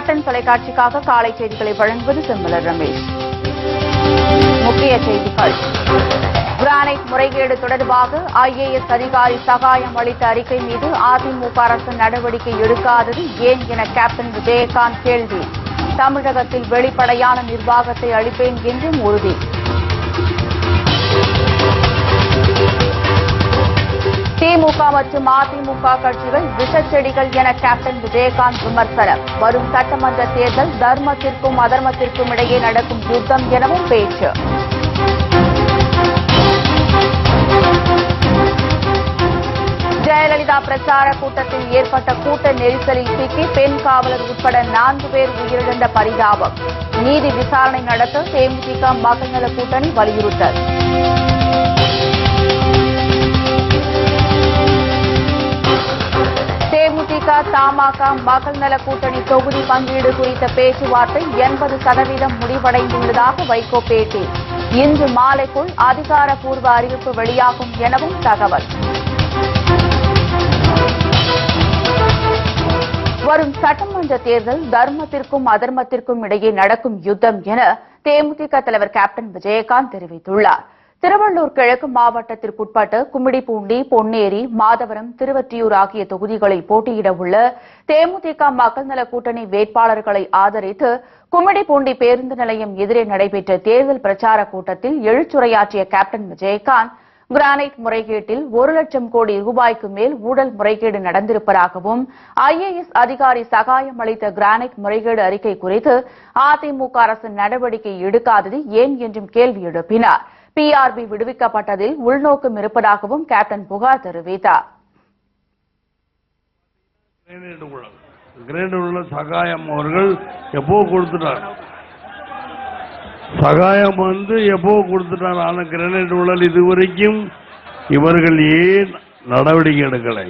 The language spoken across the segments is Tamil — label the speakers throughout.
Speaker 1: கேப்டன் தொலைக்காட்சிக்காக காலை செய்திகளை வழங்குவது செம்மலர் ரமேஷ். முக்கிய செய்திகள். கிரானைட் முறைகேடு தொடர்பாக IAS அதிகாரி சகாயம் அளித்த அறிக்கை மீது அதிமுக அரசு நடவடிக்கை எடுக்காதது ஏன் என கேப்டன் விஜயகாந்த் கேள்வி. தமிழகத்தில் வெளிப்படையான நிர்வாகத்தை அளிப்பேன் என்றும் உறுதி. திமுக மற்றும் அதிமுக கட்சிகள் விஷச்செடிகள் என கேப்டன் விஜயகாந்த் விமர்சனம். வரும் சட்டமன்ற தேர்தல் தர்மத்திற்கும் அதர்மத்திற்கும் இடையே நடக்கும் யுத்தம் எனவும் பேச்சு. ஜெயலலிதா பிரச்சார கூட்டத்தில் ஏற்பட்ட கூட்ட நெரிசலில் சிக்கி பெண் காவலர் உட்பட 4 பேர் உயிரிழந்த பரிதாபம். நீதி விசாரணை நடத்த தேமுதிக மக்கள் நல கூட்டணி வலியுறுத்தல். தேமுதிக தமாக மக்கள் நல கூட்டணி தொகுதி பங்கீடு குறித்த பேச்சுவார்த்தை 80% முடிவடைந்துள்ளதாக வைகோ பேட்டி. இன்று மாலைக்குள் அதிகாரப்பூர்வ அறிவிப்பு வெளியாகும் எனவும் தகவல். வரும் சட்டமன்ற தேர்தல் தர்மத்திற்கும் அதர்மத்திற்கும் இடையே நடக்கும் யுத்தம் என தேமுதிக தலைவர் கேப்டன் விஜயகாந்த் தெரிவித்துள்ளார். திருவள்ளூர் கிழக்கு மாவட்டத்திற்குட்பட்ட கும்மிடிப்பூண்டி, பொன்னேரி, மாதவரம், திருவொற்றியூர் ஆகிய தொகுதிகளில் போட்டியிட உள்ள தேமுதிக மக்கள் நல கூட்டணி வேட்பாளர்களை ஆதரித்து கும்மிடிப்பூண்டி பேருந்து நிலையம் எதிரே நடைபெற்ற தேர்தல் பிரச்சார கூட்டத்தில் எழுச்சுரையாற்றிய கேப்டன் விஜயகாந்த், கிரானைட் முறைகேட்டில் 1 லட்சம் கோடி ரூபாய்க்கு மேல் ஊழல் முறைகேடு நடந்திருப்பதாகவும் IAS அதிகாரி சகாயம் அளித்த கிரானைட் முறைகேடு அறிக்கை குறித்து அதிமுக அரசு நடவடிக்கை எடுக்காதது ஏன் என்றும் கேள்வி எழுப்பினார். PRB விடுவிக்கப்பட்டதில் உள்நோக்கம் இருப்பதாகவும் கேப்டன் புகார் தெரிவித்தார்.
Speaker 2: சகாயம் அவர்கள் எப்போ கொடுத்துட்டார், சகாயம் எப்போ கொடுத்துட்டார். ஆனா கிரேனைட் ஊழல் இதுவரைக்கும் இவர்கள் ஏன் நடவடிக்கை எடுக்கலை?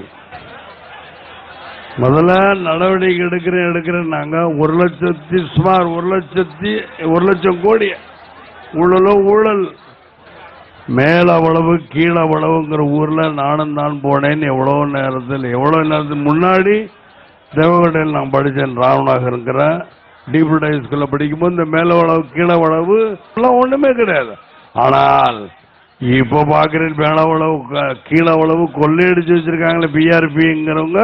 Speaker 2: முதல்ல நடவடிக்கை எடுக்கிறேன் நாங்க 1 லட்சத்தி சுமார் 1 லட்சம் கோடி ஊழல் மேலவளவு கீழவளவுங்கிற ஊர்ல நானும் தான் போனேன். எவ்வளவு நேரத்துக்கு முன்னாடி தேவகோட்டையில் நான் படித்தேன். ராவணாக இருக்கிற டீப்ளை ஸ்கூல்ல படிக்கும்போது இந்த மேலவளவு கீழவளவு எல்லாம் ஒண்ணுமே கிடையாது. ஆனால் இப்ப பாக்குறேன் மேலவளவு கீழவளவு கொள்ளையடிச்சு வச்சிருக்காங்களே PRBங்கிறவங்க.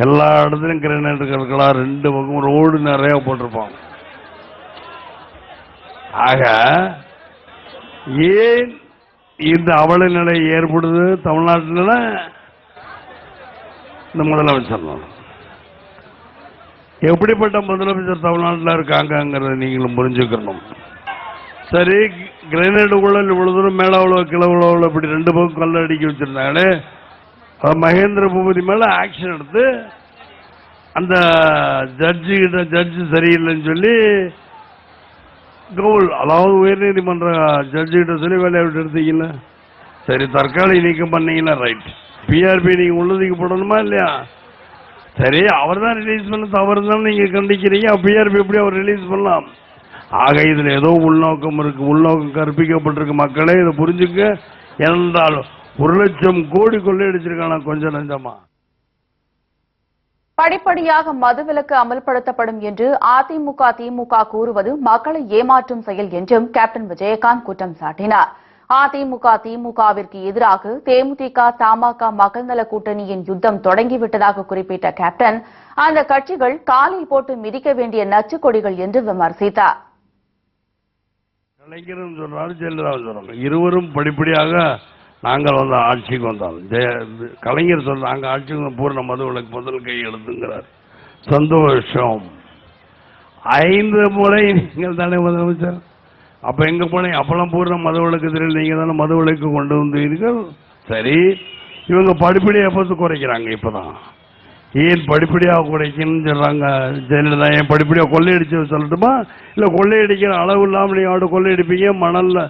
Speaker 2: எல்லா இடத்துலயும் கிரேனைட் கற்களா 2 பக்கம் ரோடு நிறைய போட்டிருப்பாங்க. ஆக ஏன் இந்த அவல நிலை ஏற்படுது தமிழ்நாட்டில்? இந்த முதலமைச்சர் எப்படிப்பட்ட முதலமைச்சர் தமிழ்நாட்டில் இருக்காங்கிறத நீங்களும் புரிஞ்சுக்கணும். சரி, கிரேனைட் ஊழல் இவ்வளவு தூரம் மேலவளவு கிழவளவு இப்படி 2 பக்கம் கல்ல அடிக்க வச்சிருந்தாங்களே, மகேந்திர பூபதி மேல ஆக்ஷன் எடுத்து அந்த ஜட்ஜு சரியில்லைன்னு சொல்லி அதாவது உயர்நீதிமன்ற ஜட்ஜு கிட்ட சொல்லி வேலையை விட்டு எடுத்தீங்கல்ல. சரி, தற்காலிக நீக்கம் பண்ணீங்கன்னா ரைட். PRB நீங்க உள்ளதுக்கு போடணுமா இல்லையா? சரி, அவர் தான் ரிலீஸ் பண்ண தவறு தான் நீங்க கண்டிக்கிறீங்க. PRB எப்படி அவர் ரிலீஸ் பண்ணலாம்? ஆக இதுல ஏதோ உள்நோக்கம் இருக்கு, உள்நோக்கம் கற்பிக்கப்பட்டிருக்கு. மக்களே இதை புரிஞ்சுக்க. ஏனென்றால் 1 லட்சம் கோடி கொள்ளையடிச்சிருக்கான கொஞ்சம் நஞ்சமா.
Speaker 1: படிப்படியாக மதுவிலக்கு அமல்படுத்தப்படும் என்று அதிமுக திமுக கூறுவது மக்களை ஏமாற்றும் செயல் என்றும் கேப்டன் விஜயகாந்த் குற்றம் சாட்டினார். அதிமுக திமுகவிற்கு எதிராக தேமுதிக தமாக மக்கள் நல கூட்டணியின் யுத்தம் தொடங்கிவிட்டதாக குறிப்பிட்ட கேப்டன், அந்த கட்சிகள் காலில் போட்டு மிதிக்க வேண்டிய நச்சு கொடிகள் என்று விமர்சித்தார்.
Speaker 2: கலைஞரும் சொல்றாரு, ஜெயலலிதாவும் சொல்றாங்க, இருவரும் படிப்படியாக நாங்கள் ஆட்சிக்கு வந்தோம். கலைஞர் சொல்ற நாங்க ஆட்சிக்கு பூர்ண மதுவிலக்கு முதல் கை எழுதுங்கிறார். சந்தோஷம். 5 முறை நீங்கள் தானே முதலமைச்சர். அப்ப எங்க போனீங்க? அப்பெல்லாம் பூர்ண மதுவிலக்கு தெரியல, நீங்க தானே மதுவிலக்கு கொண்டு வந்தீர்கள். சரி, இவங்க படிப்படியாக எப்போது குறைக்கிறாங்க? இப்பதான் ஏன் படிப்படியாக குறைக்கணும்னு சொல்றாங்க ஜெயலலிதா? ஏன் படிப்படியாக கொள்ளையடிச்சு சொல்லட்டுமா? இல்ல கொள்ளையடிக்கிற அளவு இல்லாமல் நீங்க அவட கொள்ளையடிப்பீங்க. மணல்ல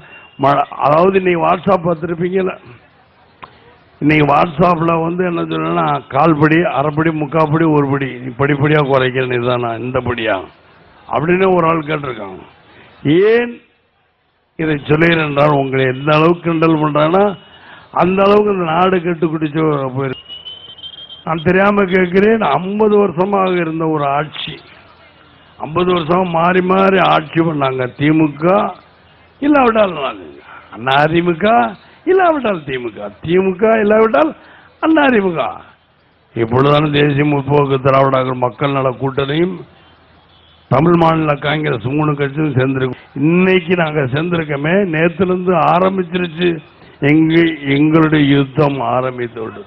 Speaker 2: அதாவது இன்னைக்கு வாட்ஸ்அப் பார்த்துருப்பீங்கல்ல, இன்னைக்கு வாட்ஸ்அப்ல என்ன சொல்லணும்னா, 1/4 படி, 1/2 படி, 3/4 படி, 1 படி நீ படிப்படியா குறைக்கணும், இதுதானா இந்த படியா அப்படின்னு ஒரு ஆள் கேட்டிருக்காங்க. ஏன் இதை சொல்லுகிறேன் என்றால், உங்களை எந்த அளவுக்கு கிண்டல் பண்றாங்கன்னா அந்த அளவுக்கு இந்த நாடு கெட்டு குடிச்சு போயிருக்கு. நான் தெரியாம கேட்கிறேன், 50 வருஷமாக இருந்த ஒரு ஆட்சி 50 வருஷம் மாறி மாறி ஆட்சி பண்ணாங்க. திமுக இல்லாவிட்டால் அதிமுக, இல்லாவிட்டால் திமுக, திமுக இல்லாவிட்டால் அதிமுக. இப்பொழுதான தேசிய முற்போக்கு திராவிட மக்கள் நல கூட்டணியும் தமிழ் மாநில காங்கிரஸ் 3 கட்சியும் சேர்ந்திருக்கும். இன்னைக்கு நாங்க சேர்ந்திருக்கோமே, நேத்துல இருந்து ஆரம்பிச்சிருச்சு எங்களுடைய யுத்தம் ஆரம்பித்தோடு.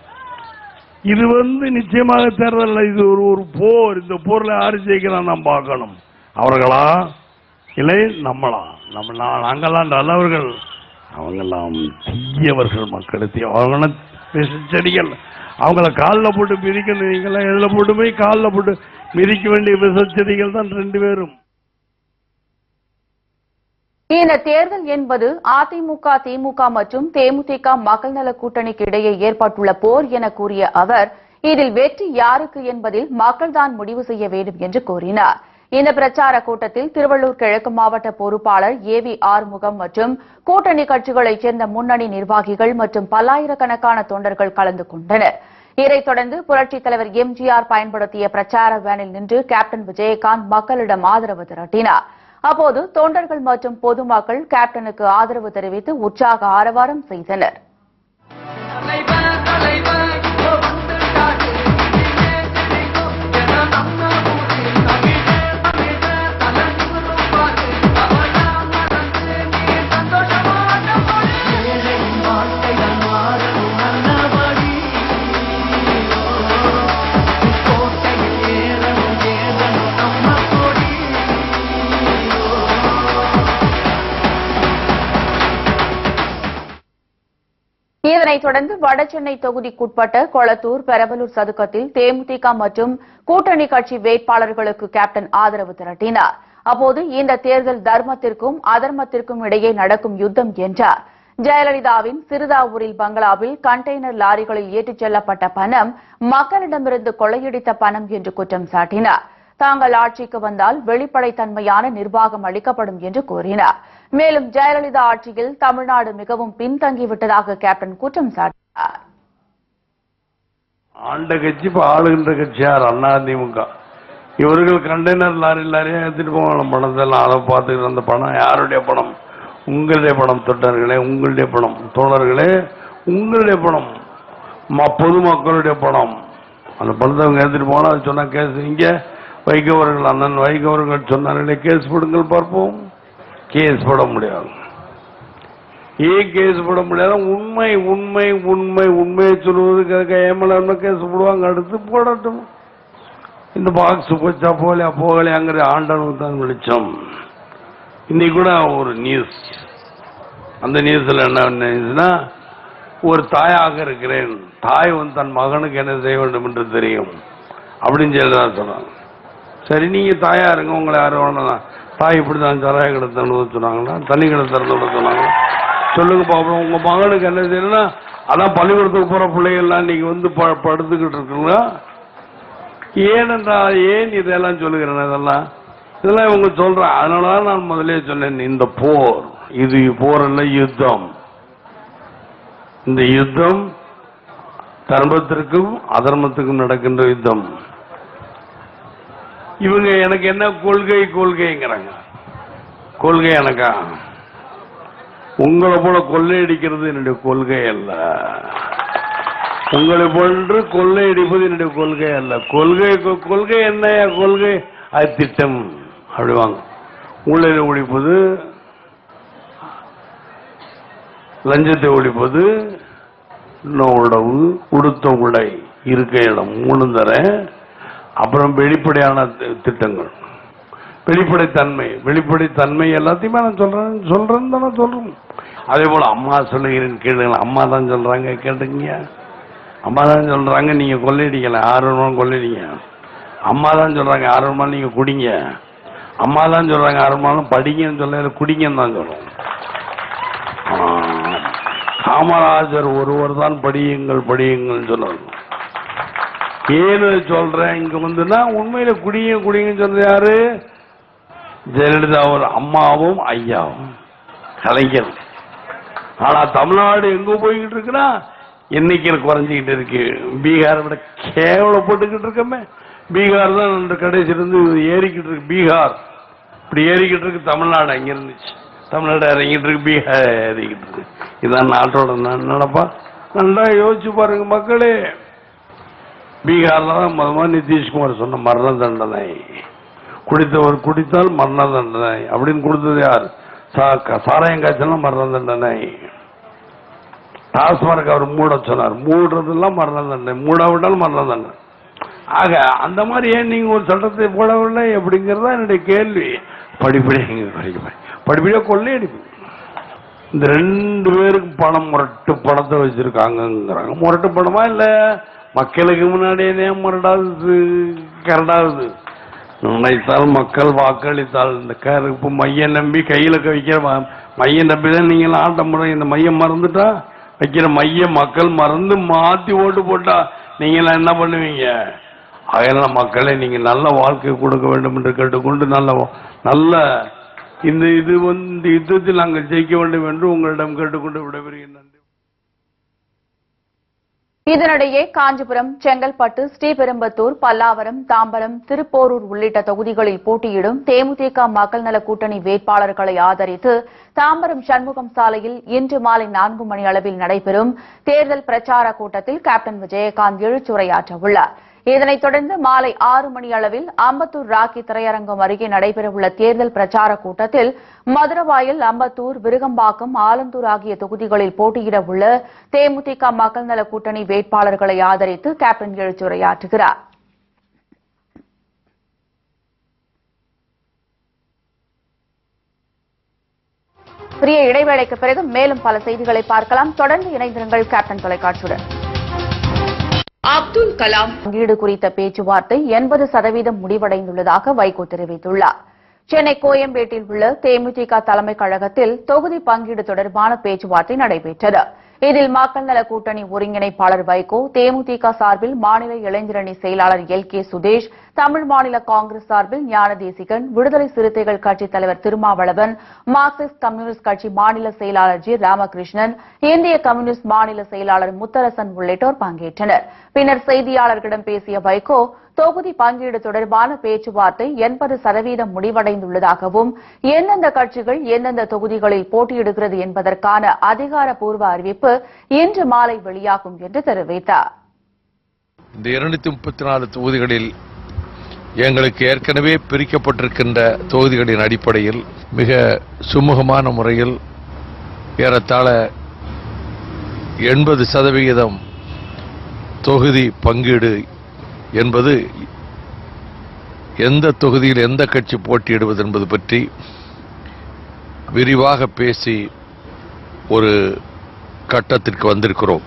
Speaker 2: இது நிச்சயமாக தேர்தல், இது ஒரு போர். இந்த போர்ல யாரு ஜெயிக்கலாம் நாம் பார்க்கணும். அவர்களா இல்லை நம்மளா? நாங்கெல்லாம் நல்லவர்கள், அவங்கெல்லாம் தீயவர்கள். மக்களுக்கு அவங்க செடிகள், அவங்கள காலில் போட்டு மிதிக்கணும். நீங்களாம் எதுல போட்டு போய் காலில் போட்டு மிதிக்க வேண்டிய விசச்செடிகள் தான் 2 பேரும்.
Speaker 1: இந்த தேர்தல் என்பது அதிமுக, திமுக மற்றும் தேமுதிக மக்கள் நல கூட்டணிக்கு இடையே ஏற்பட்டுள்ள போர் என கூறிய அவர், இதில் வெற்றி யாருக்கு என்பதில் மக்கள்தான் முடிவு செய்ய வேண்டும் என்று கூறினார். இந்த பிரச்சார கூட்டத்தில் திருவள்ளூர் கிழக்கு மாவட்ட பொறுப்பாளர் ஏவி ஆறுமுகம் மற்றும் கூட்டணி கட்சிகளைச் சேர்ந்த முன்னணி நிர்வாகிகள் மற்றும் பல்லாயிரக்கணக்கான தொண்டர்கள் கலந்து கொண்டனர். இதைத் தொடர்ந்து புரட்சித் தலைவர் எம்ஜிஆர் பயன்படுத்திய பிரச்சார வேனில் நின்று கேப்டன் விஜயகாந்த் மக்களிடம் ஆதரவு திரட்டினார். அப்போது தொண்டர்கள் மற்றும் பொதுமக்கள் கேப்டனுக்கு ஆதரவு தெரிவித்து உற்சாக ஆரவாரம் செய்தனர். இதனைத் தொடர்ந்து வடசென்னை தொகுதிக்குட்பட்ட கொளத்தூர், பெரம்பலூர் சதுக்கத்தில் தேமுதிக மற்றும் கூட்டணி கட்சி வேட்பாளர்களுக்கு கேப்டன் ஆதரவு திரட்டினார். அப்போது இந்த தேர்தல் தர்மத்திற்கும் அதர்மத்திற்கும் இடையே நடக்கும் யுத்தம் என்றார். ஜெயலலிதாவின் சிறுதாவூரில் பங்களாவில் கண்டெய்னர் லாரிகளில் ஏற்றிச் செல்லப்பட்ட பணம் மக்களிடமிருந்து கொள்ளையடித்த பணம் என்று குற்றம் சாட்டினார். தாங்கள் ஆட்சிக்கு வந்தால் வெளிப்படைத்தன்மையான நிர்வாகம் அளிக்கப்படும் என்று கூறினார். மேலும் ஜெயலலிதா ஆட்சியில் தமிழ்நாடு மிகவும் பின்தங்கிவிட்டதாக கேப்டன் குற்றம் சாட்டினார்.
Speaker 2: ஆண்ட கட்சி இப்ப ஆளுகின்ற கட்சி யார்? அதிமுக. இவர்கள் கண்டெய்னர் லாரியா எடுத்துட்டு போவாங்க பணத்தெல்லாம். அதை பார்த்துக்கிட்டு அந்த பணம் யாருடைய பணம்? உங்களுடைய பணம். தொண்டர்களே, உங்களுடைய பணம். தோழர்களே, உங்களுடைய பணம். பொதுமக்களுடைய பணம். அந்த பணத்தை அவங்க எடுத்துட்டு போனா அது சொன்னா கேஸ். இங்க வைகவர்கள், அண்ணன் வைகவர்கள் சொன்னார்களே, கேஸ் போடுங்கள் பார்ப்போம். கேஸ் போட முடியாது. ஏன் கேஸ் போட முடியாது? உண்மை உண்மை உண்மை உண்மையை சொல்வதற்கு ஏமலா கேஸ் போடுவாங்க. அடுத்து போடட்டும். இந்த பாக்ஸ் போச்சா போகலையாங்கிற ஆண்டவனுக்கு தான் வெளிச்சம். இன்னைக்கு கூட ஒரு நியூஸ், அந்த நியூஸ்ல என்ன நியூஸ்னா, ஒரு தாயாக இருக்கிறேன், தாய் தன் மகனுக்கு என்ன செய்ய வேண்டும் என்று தெரியும் அப்படின்னு சொல்லி சொன்னாங்க. சரி, நீங்க தாயா இருங்க, உங்களை யாரும் வேணாம். தாய் இப்படிதான் சாராய கடை திறந்து சொன்னாங்களா, தண்ணி கடை திறந்து சொன்னாங்க? சொல்லுங்க பாப்போம். உங்க மகனுக்கு என்ன செய்யணும்னா, அதான் பள்ளிக்கூடத்துக்கு போற பிள்ளைகள்லாம் நீங்க படுத்துக்கிட்டு இருக்குங்களா? ஏனென்றால் ஏன் இதெல்லாம் சொல்லுகிறேன்? இதெல்லாம் இவங்க சொல்றேன். அதனாலதான் நான் முதலே சொன்னேன், இந்த போர் இது போர் அல்ல, யுத்தம். இந்த யுத்தம் தர்மத்திற்கும் அதர்மத்துக்கும் நடக்கின்ற யுத்தம். இவங்க எனக்கு என்ன கொள்கைங்கிறாங்க. கொள்கை எனக்கா? உங்களை போல கொள்ளையடிக்கிறது என்னுடைய கொள்கை அல்ல. உங்களை போன்று கொள்ளையடிப்பது என்னுடைய கொள்கை அல்ல. கொள்கை என்ன? கொள்கை அது திட்டம். அப்படி வாங்க. ஊழலை ஒழிப்பது, லஞ்சத்தை ஒழிப்பது, உணவு, உடுத்த உடை, இருக்க இடம், 3 தரேன். அப்புறம் வெளிப்படையான திட்டங்கள், வெளிப்படைத்தன்மை எல்லாத்தையுமே நான் சொல்றேன்னு தானே சொல்றோம். அதே போல அம்மா சொல்லுகிறேன் கேளுங்க. அம்மா தான் சொல்றாங்க, கேட்டுங்க. அம்மா தான் சொல்றாங்க, நீங்க கொள்ளையடிக்கல, 6 ரூபா கொள்ளையடிங்க. அம்மா தான் சொல்றாங்க, 6 ரூபா நீங்க குடிங்க. அம்மா தான் சொல்றாங்க, 6 ரூபாலும் படிங்கன்னு சொல்ல, குடிங்கன்னு தான் சொல்றோம். காமராஜர் ஒருவர் தான் படியுங்கள் சொல்றாங்க. ஏன்னு சொல்றேன் இங்க உண்மையில குடிங்கன்னு சொல்றது யாரு? ஜெயலலிதா ஒரு அம்மாவும் ஐயாவும், கலைஞர். ஆனா தமிழ்நாடு எங்க போய்கிட்டு இருக்குன்னா, எண்ணிக்கையில் குறைஞ்சிக்கிட்டு இருக்கு. பீகாரை விட கேவலப்பட்டுக்கிட்டு இருக்கமே. பீகார் தான் இந்த கடைசியிலிருந்து ஏறிக்கிட்டு இருக்கு. பீகார் இப்படி ஏறிக்கிட்டு இருக்கு, தமிழ்நாடு அங்க இருந்துச்சு, தமிழ்நாடு இறங்கிட்டு இருக்கு, பீகார் ஏறிக்கிட்டு இருக்கு. இதான் நாட்டோட நடப்பா. நல்லா யோசிச்சு பாருங்க மக்களே. பீகார்ல தான் முதல்ல நிதிஷ்குமார் சொன்ன மரண தண்டனை, குடித்தவர் குடித்தால் மரண தண்டனை அப்படின்னு கொடுத்தது யார்? சாராயம் காய்ச்சலாம் மரண தண்டனை. டாஸ்மார்க் அவர் மூட சொன்னார், மூடுறதெல்லாம் மரண தண்டனை, மூடாவிட்டால் மரண தண்டனை. ஆக அந்த மாதிரி ஏன் நீங்க ஒரு சட்டத்தை போடவில்லை அப்படிங்கிறதா என்னுடைய கேள்வி. படிப்படியா கொள்ளையடிப்பு. இந்த 2 பேருக்கும் பணம் முரட்டு பணத்தை வச்சிருக்காங்கிறாங்க. முரட்டு பணமா இல்ல மக்களுக்கு முன்னாடியே முரடாது கரடாகுது. நினைத்தால் மக்கள் வாக்களித்தால் இந்த கருப்பு மைய நம்பி கையில வைக்கிற மைய நம்பிதான் நீங்க ஆட்ட முறை. இந்த மையம் மறந்துட்டா வைக்கிற மைய மக்கள் மறந்து மாத்தி ஓட்டு போட்டா நீங்க என்ன பண்ணுவீங்க? அதனால மக்களை நீங்க நல்ல வாழ்க்கை கொடுக்க வேண்டும் என்று கேட்டுக்கொண்டு நல்ல இந்த யுத்தத்தில் நாங்கள் ஜெயிக்க வேண்டும் என்று உங்களிடம் கேட்டுக்கொண்டு விடைபெறுகிறேன்.
Speaker 1: இதனிடையே காஞ்சிபுரம், செங்கல்பட்டு, ஸ்ரீபெரும்புதூர், பல்லாவரம், தாம்பரம், திருப்போரூர் உள்ளிட்ட தொகுதிகளில் போட்டியிடும் தேமுதிக மக்கள் நல கூட்டணி வேட்பாளர்களை ஆதரித்து தாம்பரம் சண்முகம் சாலையில் இன்று மாலை 4 மணி அளவில் நடைபெறும் தேர்தல் பிரச்சார கூட்டத்தில் கேப்டன் விஜயகாந்த் எழுச்சுரையாற்ற உள்ளார். இதனைத் தொடர்ந்து மாலை 6 மணி அளவில் அம்பத்தூர் ராக்கி திரையரங்கம் அருகே நடைபெறவுள்ள தேர்தல் பிரச்சார கூட்டத்தில் மதுரவாயல், அம்பத்தூர், விருகம்பாக்கம், ஆலந்தூர் ஆகிய தொகுதிகளில் போட்டியிட உள்ள தேமுதிக மக்கள் நல கூட்டணி வேட்பாளர்களை ஆதரித்து கேப்டன் எழுச்சுரையாற்றுகிறார். பெரிய இடைவேளைக்கு பிறகு மேலும் பல செய்திகளை பார்க்கலாம். தொடர்ந்து இணைந்திருங்கள் கேப்டன் தொலைக்காட்சியுடன். அப்துல் கலாம் பங்கீடு குறித்த பேச்சுவார்த்தை 80% முடிவடைந்துள்ளதாக வைகோ தெரிவித்துள்ளார். சென்னை கோயம்பேட்டில் உள்ள தேமுதிக தலைமை கழகத்தில் தொகுதி பங்கீடு தொடர்பான பேச்சுவார்த்தை நடைபெற்றது. இதில் மக்கள் நல கூட்டணி ஒருங்கிணைப்பாளர் வைகோ, தேமுதிக சார்பில் மாநில இளைஞரணி செயலாளர் LK சுதேஷ், தமிழ் மாநில காங்கிரஸ் சார்பில் ஞானதேசிகன், விடுதலை சிறுத்தைகள் கட்சித் தலைவர் திருமாவளவன், மார்க்சிஸ்ட் கம்யூனிஸ்ட் கட்சி மாநில செயலாளர் G. ராமகிருஷ்ணன், இந்திய கம்யூனிஸ்ட் மாநில செயலாளர் முத்தரசன் உள்ளிட்டோர் பங்கேற்றனர். பின்னர் செய்தியாளர்களிடம் பேசிய வைகோ, தொகுதி பங்கீடு தொடர்பான பேச்சுவார்த்தை 80% முடிவடைந்துள்ளதாகவும் எந்தெந்த கட்சிகள் எந்தெந்த தொகுதிகளில் போட்டியிடுகிறது என்பதற்கான அதிகாரப்பூர்வ அறிவிப்பு இன்று மாலை வெளியாகும் என்று தெரிவித்தார்.
Speaker 3: இந்த 234 தொகுதிகளில் எங்களுக்கு ஏற்கனவே பிரிக்கப்பட்டிருக்கின்ற தொகுதிகளின் அடிப்படையில் மிக சுமூகமான முறையில் ஏறத்தாழ 80% தொகுதி பங்கீடு என்பது எந்த தொகுதியில் எந்த கட்சி போட்டியிடுவது என்பது பற்றி விரிவாக பேசி ஒரு கட்டத்திற்கு வந்திருக்கிறோம்.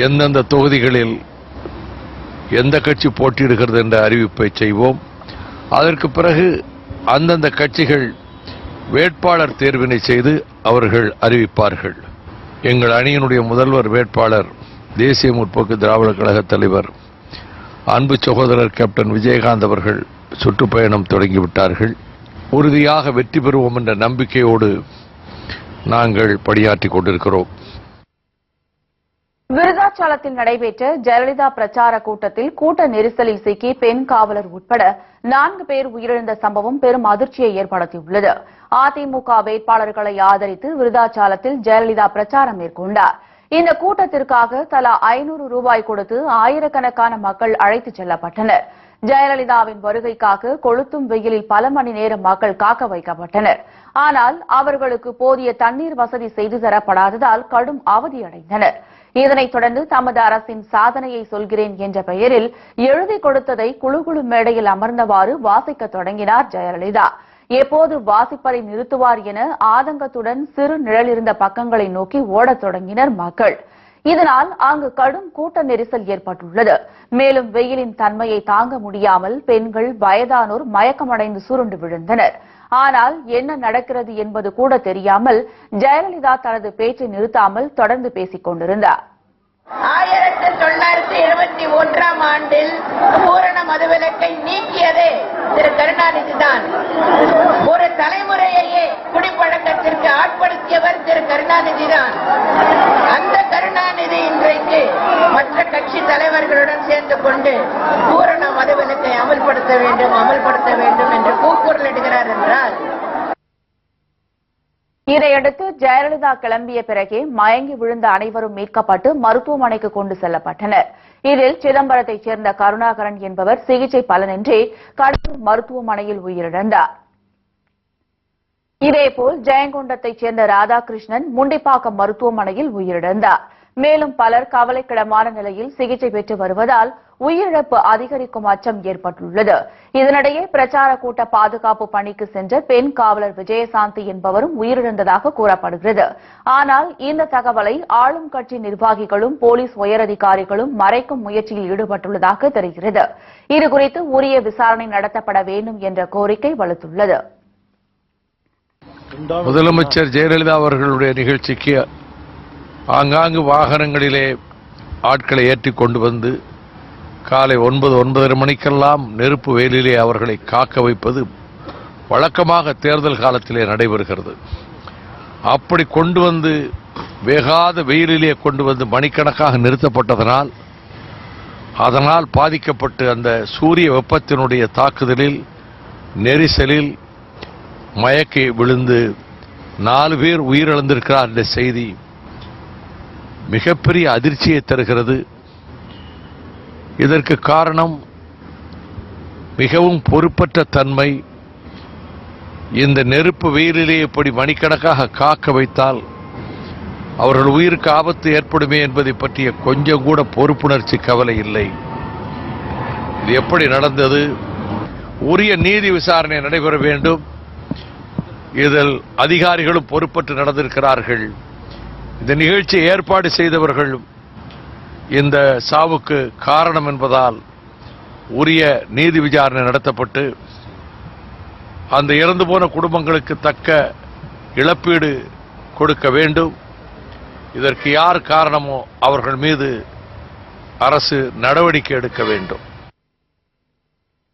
Speaker 3: எந்தெந்த தொகுதிகளில் எந்த கட்சி போட்டியிடுகிறது என்ற அறிவிப்பை செய்வோம். அதற்கு பிறகு அந்தந்த கட்சிகள் வேட்பாளர் தேர்வினை செய்து அவர்கள் அறிவிப்பார்கள். எங்கள் அணியினுடைய முதல்வர் வேட்பாளர் தேசிய முற்போக்கு திராவிட கழக தலைவர் அன்பு சகோதரர் கேப்டன் விஜயகாந்த் அவர்கள் சுற்றுப்பயணம் தொடங்கிவிட்டார்கள். உறுதியாக வெற்றி பெறுவோம் என்ற நம்பிக்கையோடு நாங்கள் பணியாற்றிக் கொண்டிருக்கிறோம்.
Speaker 1: விருதாச்சலத்தில் நடைபெற்ற ஜெயலலிதா பிரச்சார கூட்டத்தில் கூட்ட நெரிசலில் சிக்கி பெண் காவலர் உட்பட 4 பேர் உயிரிழந்த சம்பவம் பெரும் அதிர்ச்சியை ஏற்படுத்தியுள்ளது. அதிமுக வேட்பாளர்களை ஆதரித்து விருதாச்சலத்தில் ஜெயலலிதா பிரச்சாரம் மேற்கொண்டார். இந்த கூட்டத்திற்காக தலா 500 ரூபாய் கொடுத்து ஆயிரக்கணக்கான மக்கள் அழைத்துச் செல்லப்பட்டனர். ஜெயலலிதாவின் வருகைக்காக கொளுத்தும் வெயிலில் பல மணி நேரம் மக்கள் காக்க வைக்கப்பட்டனர். ஆனால் அவர்களுக்கு போதிய தண்ணீர் வசதி செய்து தரப்படாததால் கடும் அவதியடைந்தனர். இதனைத் தொடர்ந்து தமது அரசின் சாதனையை சொல்கிறேன் என்ற பெயரில் எழுதி கொடுத்ததை குழு மேடையில் அமர்ந்தவாறு வாசிக்க தொடங்கினார் ஜெயலலிதா. எப்போது வாசிப்பதை நிறுத்துவார் என ஆதங்கத்துடன் சிறு நிழலிருந்த பக்கங்களை நோக்கி ஓடத் தொடங்கினர் மக்கள். இதனால் அங்கு கடும் கூட்ட நெரிசல் ஏற்பட்டுள்ளது. மேலும் வெயிலின் தன்மையை தாங்க முடியாமல் பெண்கள், வயதானோர் மயக்கமடைந்து சுருண்டு விழுந்தனர். ஆனால் என்ன நடக்கிறது என்பது கூட தெரியாமல் ஜெயலலிதா தனது பேச்சை நிறுத்தாமல் தொடர்ந்து பேசிக் கொண்டிருந்தார்.
Speaker 4: 1971ஆம் ஆண்டில் பூரண மதுவிலக்கை நீக்கியதே திரு கருணாநிதி தான். ஒரு தலைமுறையையே குடிப்பழக்கத்திற்கு ஆட்படுத்தியவர் திரு கருணாநிதி தான். அந்த கருணாநிதி இன்றைக்கு மற்ற கட்சி தலைவர்களுடன் சேர்ந்து கொண்டு பூரண மதுவிலக்கை அமல்படுத்த வேண்டும் என்று கூக்குரலிடுகிறார் என்றால்,
Speaker 1: இதையடுத்து ஜெயலலிதா கிளம்பிய பிறகே மயங்கி விழுந்த அனைவரும் மீட்கப்பட்டு மருத்துவமனைக்கு கொண்டு செல்லப்பட்டனர். இதில் சிதம்பரத்தைச் சேர்ந்த கருணாகரன் என்பவர் சிகிச்சை பலனின்றி கடலூர் மருத்துவமனையில் உயிரிழந்தார். இதேபோல் ஜெயங்கொண்டத்தைச் சேர்ந்த ராதாகிருஷ்ணன் முண்டிப்பாக்கம் மருத்துவமனையில் உயிரிழந்தார். மேலும் பலர் கவலைக்கிடமான நிலையில் சிகிச்சை பெற்று வருவதால் உயிரிழப்பு அதிகரிக்கும் அச்சம் ஏற்பட்டுள்ளது. இதனிடையே பிரச்சார கூட்ட பாதுகாப்பு பணிக்கு சென்ற பெண் காவலர் விஜயசாந்தி என்பவரும் உயிரிழந்ததாக கூறப்படுகிறது. ஆனால் இந்த தகவலை ஆளும் கட்சி நிர்வாகிகளும் போலீஸ் உயரதிகாரிகளும் மறைக்கும் முயற்சியில் ஈடுபட்டுள்ளதாக தெரிகிறது. இதுகுறித்து உரிய விசாரணை நடத்தப்பட வேண்டும் என்ற கோரிக்கை வலுத்துள்ளது.
Speaker 3: முதலமைச்சர் ஜெயலலிதா அவர்களுடைய நிகழ்ச்சிக்கு ஆங்காங்கு வாகனங்களிலே ஆட்களை ஏற்றி கொண்டு வந்து காலை 9:30 மணிக்கெல்லாம் நெருப்பு வெயிலிலே அவர்களை காக்க வைப்பது வழக்கமாக தேர்தல் காலத்திலே நடைபெறுகிறது. அப்படி கொண்டு வந்து வேகாத வெயிலிலே கொண்டு வந்து மணிக்கணக்காக நிறுத்தப்பட்டதனால் பாதிக்கப்பட்டு அந்த சூரிய வெப்பத்தினுடைய தாக்குதலில் நெரிசலில் மயக்கி விழுந்து 4 பேர் உயிரிழந்திருக்கிறார் என்ற செய்தி மிகப்பெரிய அதிர்ச்சியை தருகிறது. இதற்கு காரணம் மிகவும் பொறுப்பற்ற தன்மை. இந்த நெருப்பு வெயிலிலே இப்படி மணிக்கணக்காக காக்க வைத்தால் அவர்கள் உயிருக்கு ஆபத்து ஏற்படுமே என்பதை பற்றிய கொஞ்சம் கூட பொறுப்புணர்ச்சி கவலை இல்லை. இது எப்படி நடந்தது? உரிய நீதி விசாரணை நடைபெற வேண்டும். இதில் அதிகாரிகளும் பொறுப்பற்று நடந்திருக்கிறார்கள். இந்த நிகழ்ச்சியை ஏற்பாடு செய்தவர்கள் இந்த சாவுக்கு காரணம் என்பதால் உரிய நீதி விசாரணை நடத்தப்பட்டு அந்த இறந்து போன குடும்பங்களுக்கு தக்க இழப்பீடு கொடுக்க வேண்டும். இதற்கு யார் காரணமோ அவர்கள் மீது அரசு நடவடிக்கை எடுக்க வேண்டும்.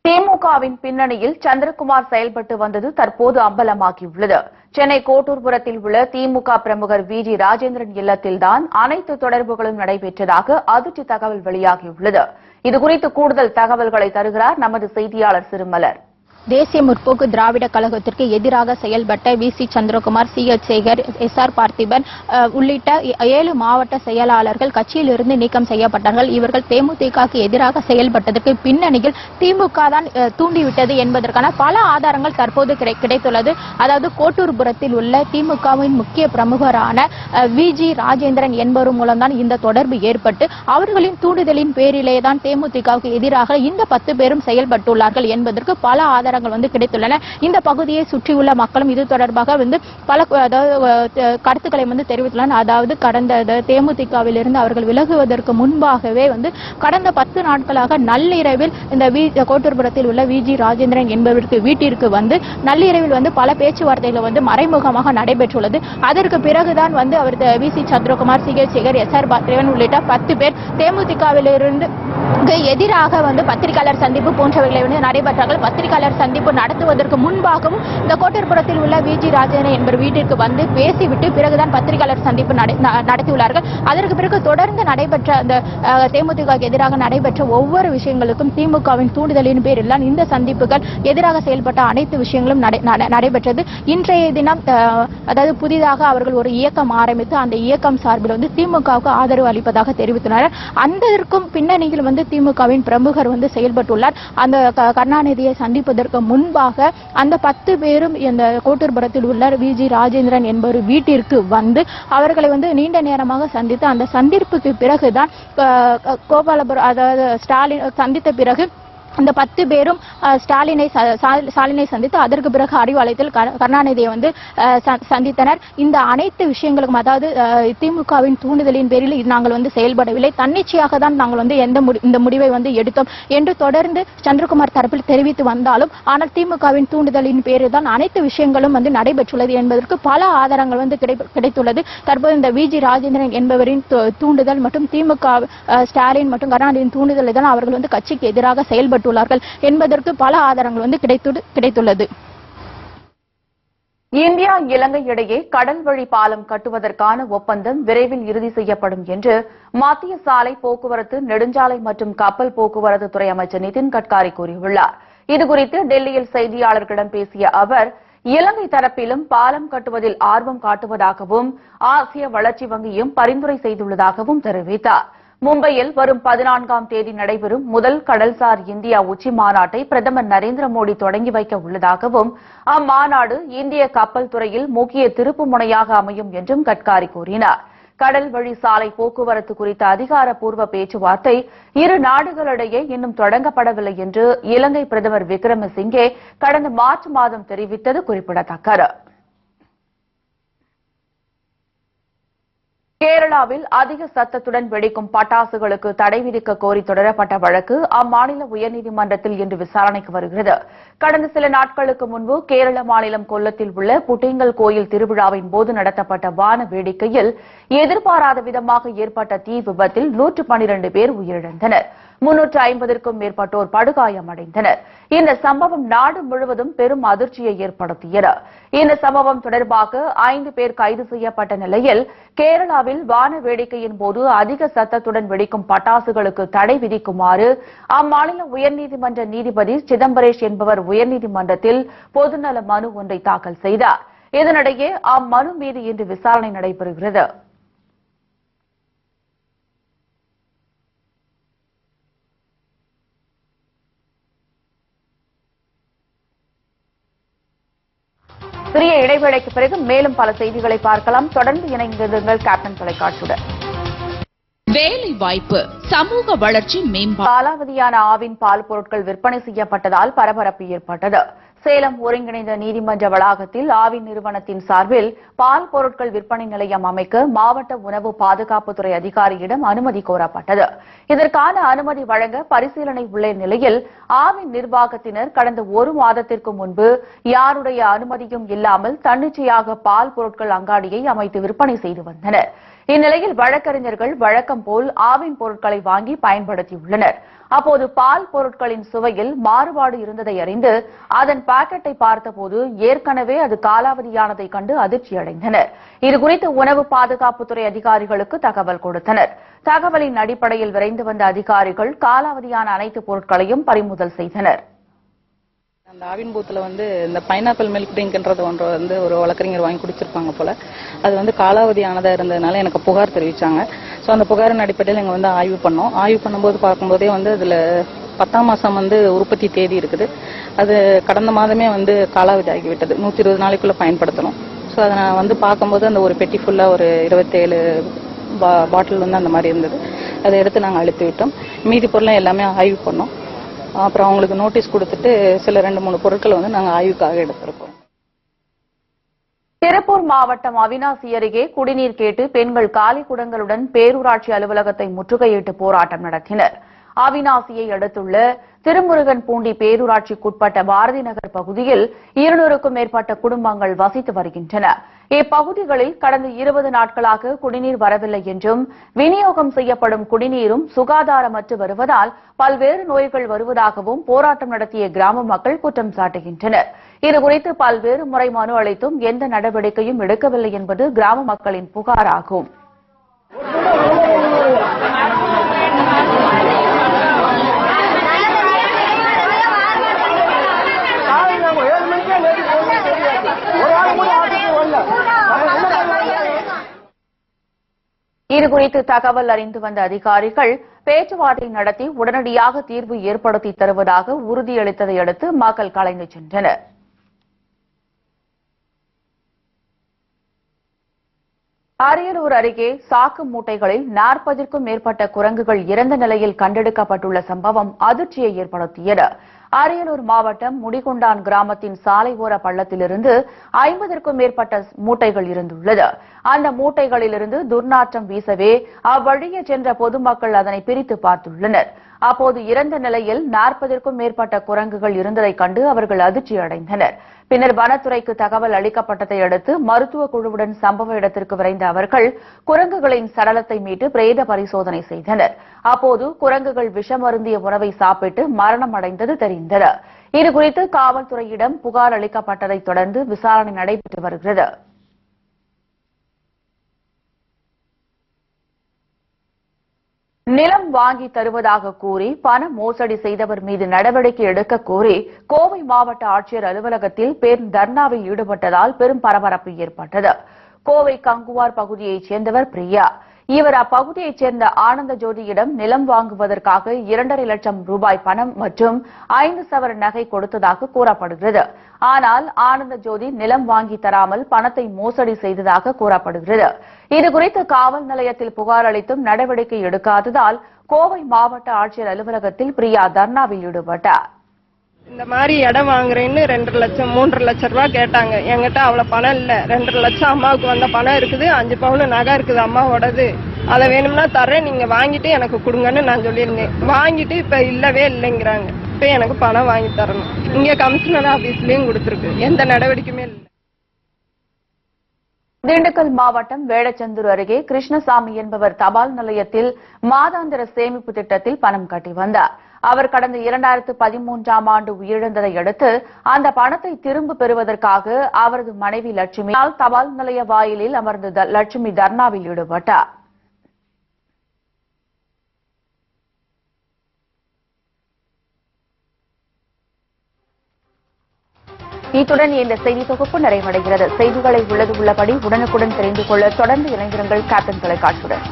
Speaker 1: திமுகவின் பின்னணியில் சந்திரகுமார் செயல்பட்டு வந்தது தற்போது அம்பலமாகியுள்ளது. சென்னை கோட்டூர்புரத்தில் உள்ள திமுக பிரமுகர் VG ராஜேந்திரன் இல்லத்தில்தான் அனைத்து தொடர்புகளும் நடைபெற்றதாக அதிர்ச்சி தகவல் வெளியாகியுள்ளது. இதுகுறித்து கூடுதல் தகவல்களை தருகிறார் நமது செய்தியாளர் சிறுமலர்.
Speaker 5: தேசிய முற்போக்கு திராவிட கழகத்திற்கு எதிராக செயல்பட்ட VC Chandrakumar, CH Sekar, SR Parthiban உள்ளிட்ட 7 மாவட்ட செயலாளர்கள் கட்சியிலிருந்து நீக்கம் செய்யப்பட்டார்கள். இவர்கள் தேமுதிகவுக்கு எதிராக செயல்பட்டதற்கு பின்னணியில் திமுக தான் தூண்டிவிட்டது என்பதற்கான பல ஆதாரங்கள் தற்போது கிடைத்துள்ளது. அதாவது கோட்டூர்புரத்தில் உள்ள திமுகவின் முக்கிய பிரமுகரான VG ராஜேந்திரன் என்பவர் மூலம்தான் இந்த தொடர்பு ஏற்பட்டு அவர்களின் தூண்டுதலின் பேரிலே தான் தேமுதிகவுக்கு எதிராக இந்த 10 பேரும் செயல்பட்டுள்ளார்கள் என்பதற்கு பல ஆதாரங்கள் கிடைத்துள்ளன. இந்த பகுதியை சுற்றியுள்ள மக்களும் இது தொடர்பாக பல கருத்துக்களை தெரிவித்துள்ளனர். அதாவது கடந்த தேமுதிகவில் இருந்து அவர்கள் விலகுவதற்கு முன்பாகவே கடந்த 10 நாட்களாக நள்ளிரவில் இந்த கோட்டூர்புரத்தில் உள்ள VG ராஜேந்திரன் என்பவருக்கு வீட்டிற்கு நள்ளிரவில் பல பேச்சுவார்த்தைகள் மறைமுகமாக நடைபெற்றுள்ளது. அதற்கு பிறகுதான் அவர் VC Chandrakumar, CH Sekar, SR Parthiban உள்ளிட்ட 10 பேர் தேமுதிகவிலிருந்து எதிராக பத்திரிகையாளர் சந்திப்பு போன்றவைகளை நடைபெற்றார்கள். பத்திரிகையாளர் சந்திப்பு நடத்துவதற்கு முன்பாகவும் இந்த கோட்டூர்புரத்தில் உள்ள VG ராஜேந்திரன் என்பவர் வீட்டிற்கு பேசிவிட்டு பிறகுதான் பத்திரிகையாளர் சந்திப்பு நடத்தியுள்ளார்கள். அதற்கு பிறகு தொடர்ந்து நடைபெற்ற அந்த தேமுதிகவுக்கு எதிராக நடைபெற்ற ஒவ்வொரு விஷயங்களுக்கும் திமுகவின் தூண்டுதலின் பேரில் தான் இந்த சந்திப்புகள் எதிராக செயல்பட்ட அனைத்து விஷயங்களும் நடைபெற்றது. இன்றைய தினம் அதாவது புதிதாக அவர்கள் ஒரு இயக்கம் ஆரம்பித்து அந்த இயக்கம் சார்பில் திமுகவுக்கு ஆதரவு அளிப்பதாக தெரிவித்துள்ளனர். அந்ததற்கும் பின்னணியில் திமுகவின் பிரமுகர் செயல்பட்டுள்ளார். அந்த கருணாநிதியை சந்திப்பதற்கு முன்பாக அந்த 10 பேரும் இந்த கோட்டூர்புரத்தில் உள்ள VG ராஜேந்திரன் என்பவர் வீட்டிற்கு அவர்களை நீண்ட நேரமாக சந்தித்து அந்த சந்திப்புக்கு பிறகுதான் கோபாலபுரம் அதாவது ஸ்டாலின் சந்தித்த பிறகு அந்த 10 பேரும் ஸ்டாலினை சந்தித்து அதற்கு பிறகு அறிவாலயத்தில் கருணாநிதியை சந்தித்தனர். இந்த அனைத்து விஷயங்களுக்கும் அதாவது திமுகவின் தூண்டுதலின் பேரில் நாங்கள் செயல்படவில்லை, தன்னிச்சையாக தான் நாங்கள் இந்த முடிவை எடுத்தோம் என்று தொடர்ந்து சந்திரகுமார் தரப்பில் தெரிவித்து வந்தாலும் ஆனால் திமுகவின் தூண்டுதலின் பேரில் தான் அனைத்து விஷயங்களும் நடைபெற்றுள்ளது என்பதற்கு பல ஆதாரங்கள் கிடைத்துள்ளது. தற்போது இந்த VG ராஜேந்திரன் என்பவரின் தூண்டுதல் மற்றும் திமுக ஸ்டாலின் மற்றும் கருணாநிதியின் தூண்டுதலை தான் அவர்கள் கட்சிக்கு எதிராக செயல்பட்டு என்பதற்கு பல ஆதாரங்கள் கிடைத்துள்ளது.
Speaker 1: இந்தியா இலங்கை இடையே கடல் வழி பாலம் கட்டுவதற்கான ஒப்பந்தம் விரைவில் இறுதி செய்யப்படும் என்று மத்திய சாலை போக்குவரத்து நெடுஞ்சாலை மற்றும் கப்பல் போக்குவரத்து துறை அமைச்சர் நிதின் கட்காரி கூறியுள்ளார். இதுகுறித்து டெல்லியில் செய்தியாளர்களிடம் பேசிய அவர், இலங்கை தரப்பிலும் பாலம் கட்டுவதில் ஆர்வம் காட்டுவதாகவும் ஆசிய வளர்ச்சி வங்கியும் பரிந்துரை செய்துள்ளதாகவும் தெரிவித்தார். மும்பையில் வரும் 14ஆம் தேதி நடைபெறும் முதல் கடல்சார் இந்தியா உச்சி மாநாட்டை பிரதமர் நரேந்திர மோடி தொடங்கி வைக்க உள்ளதாகவும் அம்மாநாடு இந்திய கப்பல் துறையில் முக்கிய திருப்பு முனையாக அமையும் என்றும் கட்காரி கூறினார். கடல் வழி சாலை போக்குவரத்து குறித்த அதிகாரப்பூர்வ பேச்சுவார்த்தை இரு நாடுகளிடையே இன்னும் தொடங்கப்படவில்லை என்று இலங்கை பிரதமர் விக்ரமசிங்கே கடந்த மார்ச் மாதம் தெரிவித்தது குறிப்பிடத்தக்கது. கேரளாவில் அதிக சத்தத்துடன் வெடிக்கும் பட்டாசுகளுக்கு தடை விதிக்க கோரி தொடரப்பட்ட வழக்கு அம்மாநில உயர்நீதிமன்றத்தில் இன்று விசாரணைக்கு வருகிறது. கடந்த சில நாட்களுக்கு முன்பு கேரள மாநிலம் கொல்லத்தில் உள்ள புட்டிங்கல் கோயில் திருவிழாவின் போது நடத்தப்பட்ட வான வேடிக்கையில் எதிர்பாராத விதமாக ஏற்பட்ட தீ விபத்தில் 112 பேர் உயிரிழந்தனர். 350க்கும் மேற்பட்டோர் படுகாயமடைந்தனர். இந்த சம்பவம் நாடு முழுவதும் பெரும் அதிர்ச்சியை ஏற்படுத்தியது. இந்த சம்பவம் தொடர்பாக 5 பேர் கைது செய்யப்பட்ட நிலையில் கேரளாவில் வான வேடிக்கையின் போது அதிக சத்தத்துடன் வெடிக்கும் பட்டாசுகளுக்கு தடை விதிக்குமாறு அம்மாநில உயர்நீதிமன்ற நீதிபதி சிதம்பரேஷ் என்பவர் உயர்நீதிமன்றத்தில் பொதுநல மனு ஒன்றை தாக்கல் செய்தார். இதனிடையே அம்மனு மீது இன்று விசாரணை நடைபெறுகிறது. சிறிய இடைவேளைக்கு பிறகு மேலும் பல செய்திகளை பார்க்கலாம். தொடர்ந்து இணைந்திருங்கள் கேப்டன் தொலைக்காட்சியுடன்.
Speaker 6: வேலை வாய்ப்பு, சமூக வளர்ச்சி மேம்பாடு.
Speaker 1: காலாவதியான ஆவின் பால் பொருட்கள் விற்பனை செய்யப்பட்டதால் பரபரப்பு ஏற்பட்டது. சேலம் ஒருங்கிணைந்த நீதிமன்ற வளாகத்தில் ஆவின் நிறுவனத்தின் சார்பில் பால் பொருட்கள் விற்பனை நிலையம் அமைக்க மாவட்ட உணவு பாதுகாப்புத்துறை அதிகாரியிடம் அனுமதி கோரப்பட்டது. இதற்கான அனுமதி வழங்க பரிசீலனை உள்ள நிலையில் ஆவின் நிர்வாகத்தினர் கடந்த 1 மாதத்திற்கு முன்பு யாருடைய அனுமதியும் இல்லாமல் தன்னிச்சையாக பால் பொருட்கள் அங்காடியை அமைத்து விற்பனை செய்து வந்தனர். இந்நிலையில் வழக்கறிஞர்கள் வழக்கம் போல் ஆவின் பொருட்களை வாங்கி பயன்படுத்தியுள்ளனர். அப்போது பால் பொருட்களின் சுவையில் மாறுபாடு இருந்ததை அறிந்து அதன் பாக்கெட்டை பார்த்தபோது ஏற்கனவே அது காலாவதியானதை கண்டு அதிர்ச்சியடைந்தனர். இதுகுறித்து உணவு பாதுகாப்புத்துறை அதிகாரிகளுக்கு தகவல் கொடுத்தனர். தகவலின் அடிப்படையில் விரைந்து வந்த அதிகாரிகள் காலாவதியான அனைத்து பொருட்களையும் பறிமுதல் செய்தனர்.
Speaker 7: அந்த ஆவின் பூத்துல இந்த பைனாப்பிள் மில்க் ட்ரிங்க்ன்றது ஒன்று ஒரு வழக்கறிஞர் வாங்கி குடிச்சிருப்பாங்க போல. அது காலாவதியானதா இருந்ததுனால எனக்கு புகார் தெரிவிச்சாங்க. ஸோ அந்த புகாரின் அடிப்படையில் எங்க ஆய்வு பண்ணோம். ஆய்வு பண்ணும்போது பார்க்கும்போதே அதுல 10ஆம் மாசம் உற்பத்தி தேதி இருக்குது. அது கடந்த மாதமே காலாவதி ஆகிவிட்டது. 120 நாளைக்குள்ள பயன்படுத்தணும். ஸோ அதை நான் பார்க்கும்போது அந்த ஒரு பெட்டி ஃபுல்லா ஒரு 27 பாட்டில் அந்த மாதிரி இருந்தது. அதை எடுத்து நாங்கள் அழுத்தி விட்டோம். மீதி பொருளை எல்லாமே ஆய்வு பண்ணோம். அப்புறம் அவங்களுக்கு நோட்டீஸ் கொடுத்துட்டு சில 2-3 பொருட்கள் நாங்கள் ஆய்வுக்காக எடுத்திருக்கோம்.
Speaker 1: திருப்பூர் மாவட்டம் அவிநாசி அருகே குடிநீர் கேட்டு பெண்கள் காலி குடங்களுடன் பேரூராட்சி அலுவலகத்தை முற்றுகையிட்டு போராட்டம் நடத்தினர். அவிநாசியை அடுத்துள்ள திருமுருகன்பூண்டி பேரூராட்சிக்குட்பட்ட பாரதி நகர் பகுதியில் 200க்கும் மேற்பட்ட குடும்பங்கள் வசித்து வருகின்றன. இப்பகுதிகளில் கடந்த 20 நாட்களாக குடிநீர் வரவில்லை என்றும் விநியோகம் செய்யப்படும் குடிநீரும் சுகாதாரமற்று வருவதால் பல்வேறு நோய்கள் வருவதாகவும் போராட்டம் நடத்திய கிராம மக்கள் குற்றம் சாட்டுகின்றனர். இதுகுறித்து பல்வேறு முறை மனு அளித்தும் எந்த நடவடிக்கையும் எடுக்கவில்லை என்பது கிராம மக்களின் புகாராகும். இதுகுறித்து தகவல் அறிந்து வந்த அதிகாரிகள் பேச்சுவார்த்தை நடத்தி உடனடியாக தீர்வு ஏற்படுத்தி தருவதாக உறுதியளித்ததை அடுத்து மக்கள் கலைந்து சென்றனர். அரியலூர் அருகே சாக்கு மூட்டைகளில் 40க்கும் மேற்பட்ட குரங்குகள் இறந்த நிலையில் கண்டெடுக்கப்பட்டுள்ள சம்பவம் அதிர்ச்சியை ஏற்படுத்தியது. அரியலூர் மாவட்டம் முடிகொண்டான் கிராமத்தின் சாலை ஓர பள்ளத்திலிருந்து 50க்கும் மேற்பட்ட மூட்டைகள் இருந்துள்ளது. அந்த மூட்டைகளிலிருந்து துர்நாற்றம் வீசவே அவ்வழியே சென்ற பொதுமக்கள் அதனை பிரித்து பார்த்துள்ளனர். அப்போது இறந்த நிலையில் 40க்கும் மேற்பட்ட குரங்குகள் இருந்ததைக் கண்டு அவர்கள் அதிர்ச்சி அடைந்தனர். பின்னர் வனத்துறைக்கு தகவல் அளிக்கப்பட்டதை அடுத்து மருத்துவ குழுவுடன் சம்பவ இடத்திற்கு விரைந்த அவர்கள் குரங்குகளின் சடலத்தை மீட்டு பிரேத பரிசோதனை செய்தனர். அப்போது குரங்குகள் விஷமருந்திய உணவை சாப்பிட்டு மரணம் அடைந்தது தெரிந்தது. இதுகுறித்து காவல்துறையிடம் புகார் அளிக்கப்பட்டதைத் தொடர்ந்து விசாரணை நடைபெற்று வருகிறது. நிலம் வாங்கி தருவதாக கூறி பண மோசடி செய்தவர் மீது நடவடிக்கை எடுக்க கோரி கோவை மாவட்ட ஆட்சியர் அலுவலகத்தில் பெரும் தர்ணாவில் ஈடுபட்டதால் பெரும் பரபரப்பு ஏற்பட்டது. கோவை கங்குவார் பகுதியைச் சேர்ந்தவர் பிரியா. இவர் அப்பகுதியைச் சேர்ந்த ஆனந்த ஜோதியிடம் நிலம் வாங்குவதற்காக 2.5 லட்சம் ரூபாய் பணம் மற்றும் 5 சவர நகை கொடுத்ததாக கூறப்படுகிறது. ஆனால் ஆனந்த ஜோதி நிலம் வாங்கி தராமல் பணத்தை மோசடி செய்ததாக கூறப்படுகிறது. இதுகுறித்து காவல் நிலையத்தில் புகார் அளித்தும் நடவடிக்கை எடுக்காததால் கோவை மாவட்ட ஆட்சியர் அலுவலகத்தில் பிரியா தர்ணாவில் ஈடுபட்டார்.
Speaker 8: இந்த மாதிரி இடம் வாங்குறேன்னு 2 லட்சம் 3 லட்சம் ரூபாய் கேட்டாங்க. என்கிட்ட அவ்வளவு பணம் இல்ல. 2 லட்சம் அம்மாவுக்கு வந்த பணம் இருக்குது, 5 பவுன் நகை இருக்குது அம்மாவோடது. அதை வேணும்னா தர்றேன், நீங்க வாங்கிட்டு எனக்கு கொடுங்கன்னு நான் சொல்லியிருந்தேன். வாங்கிட்டு இப்ப இல்லவே இல்லைங்கிறாங்க. இப்ப எனக்கு பணம் வாங்கி தரணும். இங்க கமிஷனர் ஆபீஸ்லயும் கொடுத்துருக்கு, எந்த நடவடிக்கையுமே இல்லை.
Speaker 1: திண்டுக்கல் மாவட்டம் வேடச்சந்தூர் அருகே கிருஷ்ணசாமி என்பவர் தபால் நிலையத்தில் மாதாந்திர சேமிப்பு திட்டத்தில் பணம் கட்டி வந்தார். அவர் கடந்த 2013ஆம் ஆண்டு உயிரிழந்ததை அடுத்து அந்த பணத்தை திரும்ப பெறுவதற்காக அவரது மனைவி லட்சுமி தபால் நிலைய வாயிலில் அமர்ந்து லட்சுமி தர்ணாவில் ஈடுபட்டார். இத்துடன் இந்த செய்தி தொகுப்பு நிறைவடைகிறது. செய்திகளை உள்ளது உள்ளபடி உடனுக்குடன் தெரிந்து கொள்ள தொடர்ந்து இணைந்திருங்கள் கேப்டன் தொலைக்காட்சியுடன்.